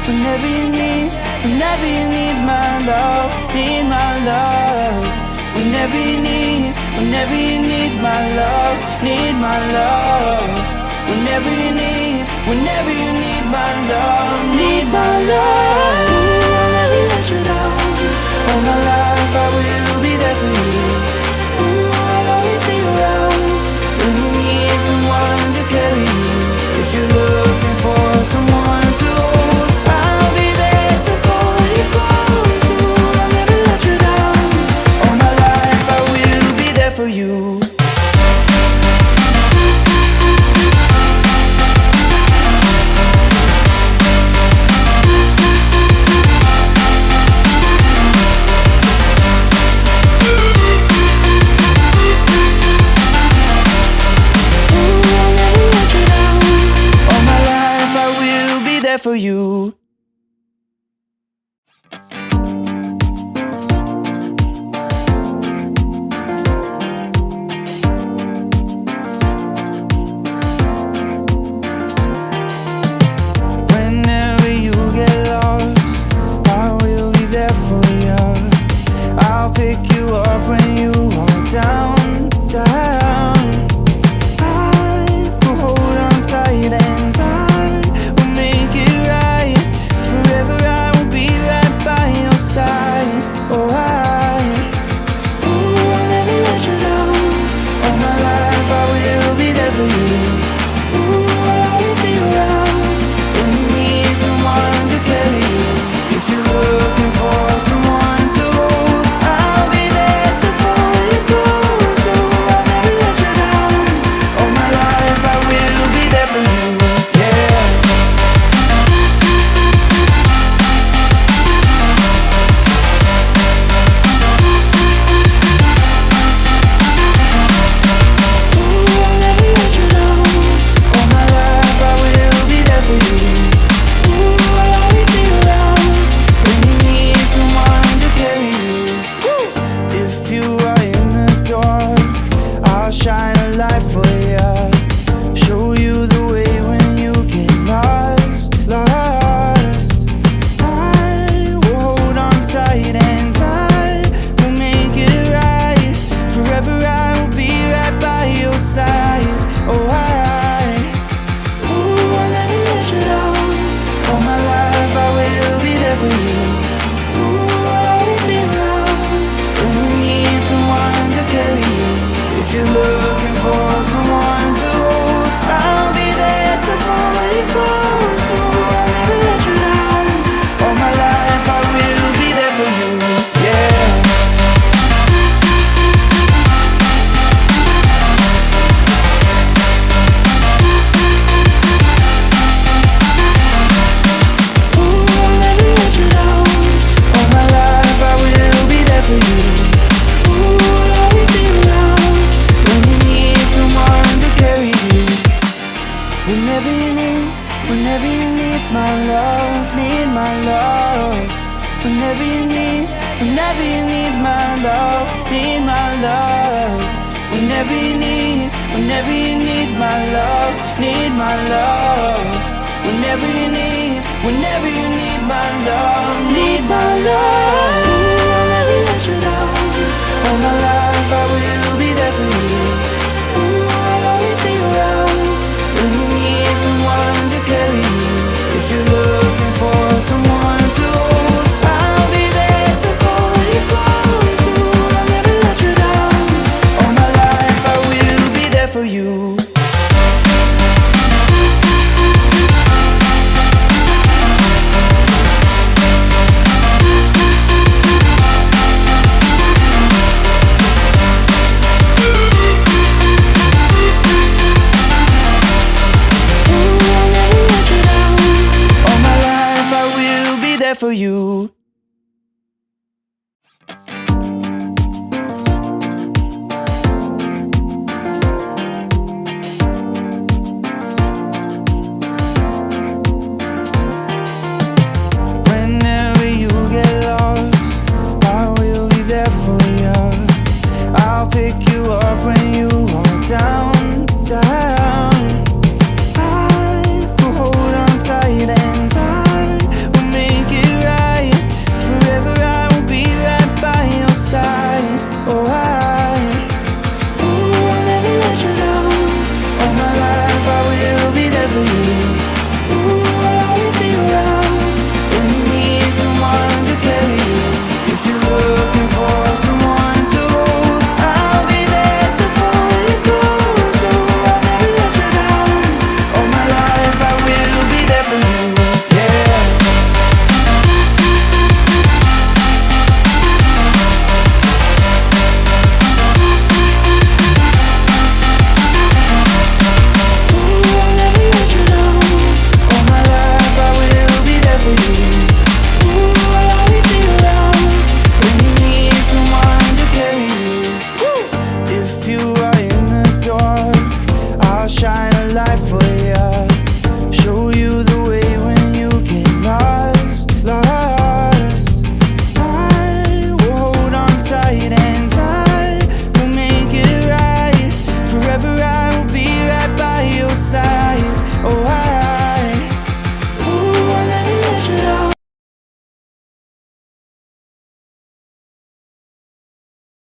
whenever you need, whenever you need my love, need my love. Whenever you need, whenever you need my love, need my love. Whenever you need, whenever you need my love, need my love. Ooh, I'll never let you down. All my life I will be there for you. Ooh, I'll always be around when you need someone to carry you. If you're looking for someone to hold, I'll be there to pull you close. Ooh, I'll never let you down. All my life I will be there for you. For you. Whenever you get lost, I will be there for you. I'll pick you up when you are down, down. I will hold on tight and shine a light for you, show you the way when you get lost, lost. I will hold on tight and I will make it right. Forever I will be right by your side. Oh, I'll never let you down. All my life I will be there for you. Ooh, I'll always be around when you need someone to carry you. If you're looking for someone to hold, I'll be there to pull you close. So I'll never let you down. All my life I will be there for you, yeah. Ooh, I'll never let you down. All my life I will be there for you. Ooh, I'll always be around when you need someone to carry you. Whenever you need my love, need my love. Whenever you need my love, need my love. Whenever you need my love, need my love. Whenever you need my love, need my love. Ooh, I'll never let you down. All my life I will be there for you. Ooh, I'll always be around when you need someone to carry you. If you're looking for someone to hold, I'll be there to pull you close. Ooh, I'll never let you down. All my life I will be there for you. For you.